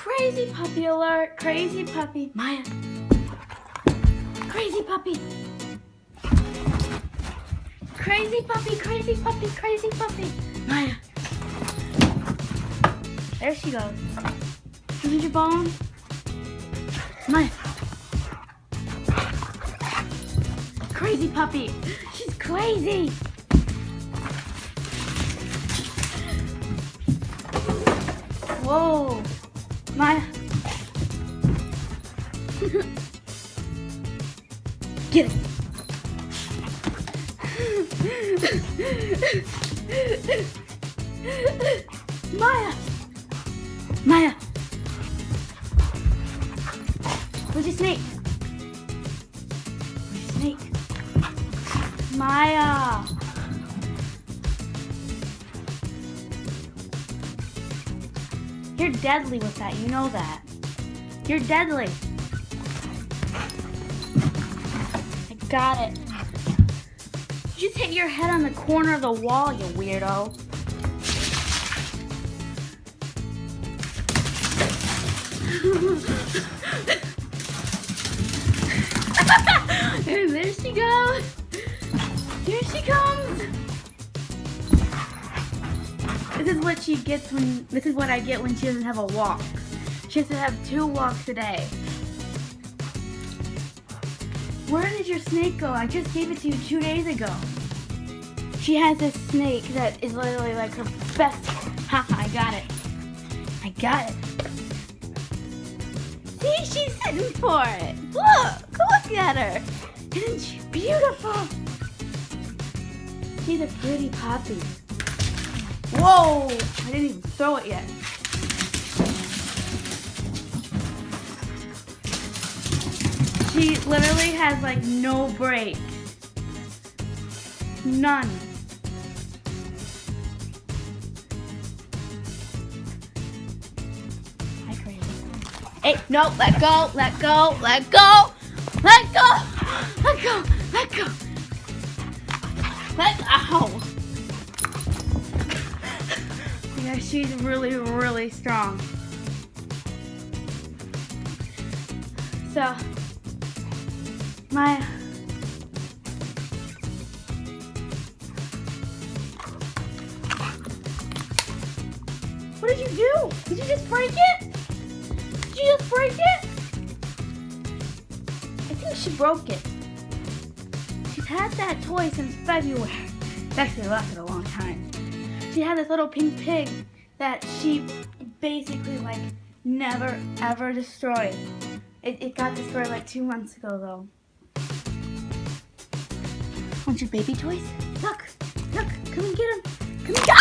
Crazy puppy alert! Crazy puppy. Maya. Crazy puppy. Crazy puppy, crazy puppy, crazy puppy. Maya. There she goes. Is your bone? Maya. Crazy puppy. She's crazy. Whoa. Maya. Get it. Maya. Maya. Where's your snake? Where's your snake? Maya. You're deadly with that, you know that. You're deadly. I got it. You just hit your head on the corner of the wall, you weirdo. And there she goes. Here she comes. This is what she gets when, this is what I get when she doesn't have a walk. She has to have 2 walks a day. Where did your snake go? I just gave it to you 2 days ago. She has this snake that is literally like her best. Haha, I got it. I got it. See, she's sitting for it. Look at her. Isn't she beautiful? She's a pretty puppy. Whoa! I didn't even throw it yet. She literally has like no break. None. Hi, crazy. Hey, no, let go, let go, let go, let go, let go, let go. Ow. Yeah, she's really, really strong. So, Maya. What did you do? Did you just break it? Did you just break it? I think she broke it. She's had that toy since February. It's actually lasted a long time. She had this little pink pig that she basically like never ever destroyed. It got destroyed like 2 months ago though. Want your baby toys? Look, come and get them. Come and get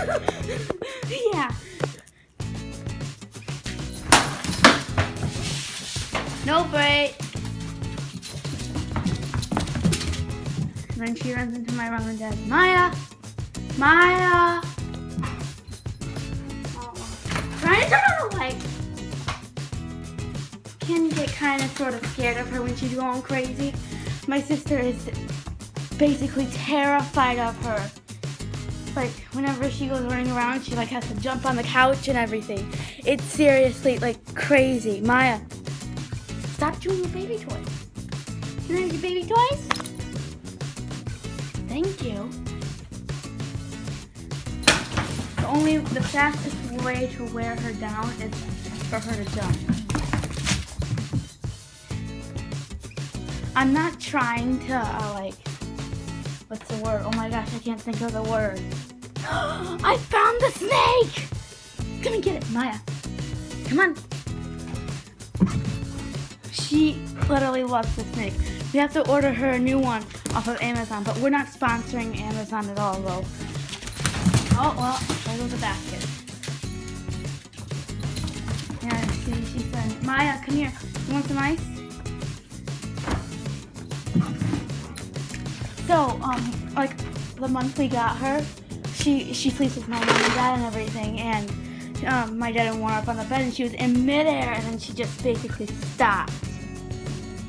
them. Yeah. No break. And then she runs into my mom and dad. Maya. Trying to turn on the light. Can get kind of sort of scared of her when she's going crazy. My sister is basically terrified of her. Like whenever she goes running around, she like has to jump on the couch and everything. It's seriously like crazy. Maya, stop chewing your baby toys. Can I have your baby toys? Thank you. The fastest way to wear her down is for her to jump. I'm not trying to like, what's the word? Oh my gosh, I can't think of the word. I found the snake! Come and get it, Maya. Come on. She literally loves the snake. We have to order her a new one off of Amazon, but we're not sponsoring Amazon at all though. Oh, well, there goes the basket. Yeah, see, she said, Maya, come here. You want some ice? So, like, the month we got her, she sleeps with my mom and dad and everything, and my dad didn't want her up on the bed, and she was in midair, and then she just basically stopped.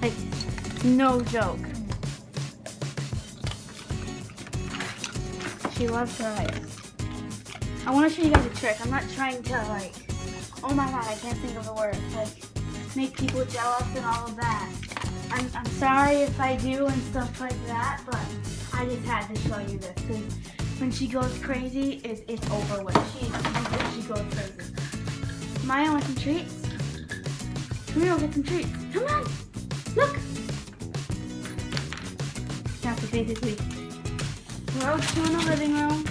Like, no joke. She loves her ice. I want to show you guys a trick. I'm not trying to like, oh my god, I can't think of the word. Like, make people jealous and all of that. I'm sorry if I do and stuff like that, but I just had to show you this because when she goes crazy, it's over with. She goes crazy. Maya, want some treats? Come here, we'll get some treats. Come on, look. You have to basically throw two in the living room,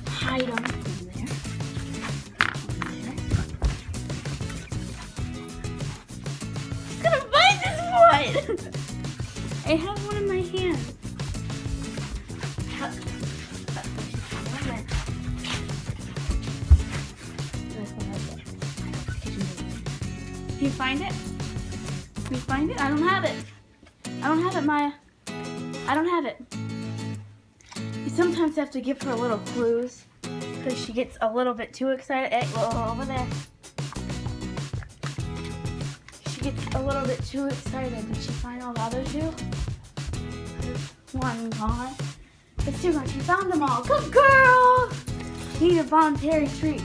hide them in there. I'm gonna bite this one. I have one in my hand. Can you find it? Can you find it? I don't have it. I don't have it, Maya. I don't have it. You sometimes have to give her little clues because she gets a little bit too excited. Hey, whoa, over there. She gets a little bit too excited. Did she find all the other two? There's one gone. It's too much. She found them all. Good girl! You need a voluntary treat.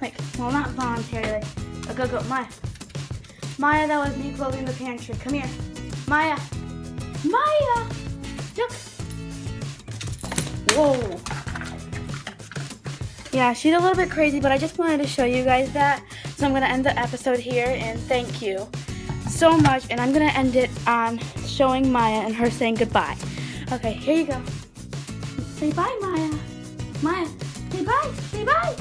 Like, well, not voluntary. Like, go, Maya. Maya, that was me closing the pantry. Come here. Maya. Maya! Look. Whoa. Yeah, she's a little bit crazy, but I just wanted to show you guys that. So I'm going to end the episode here, and thank you so much. And I'm going to end it on showing Maya and her saying goodbye. Okay, here you go. Say bye, Maya. Maya, say bye. Say bye.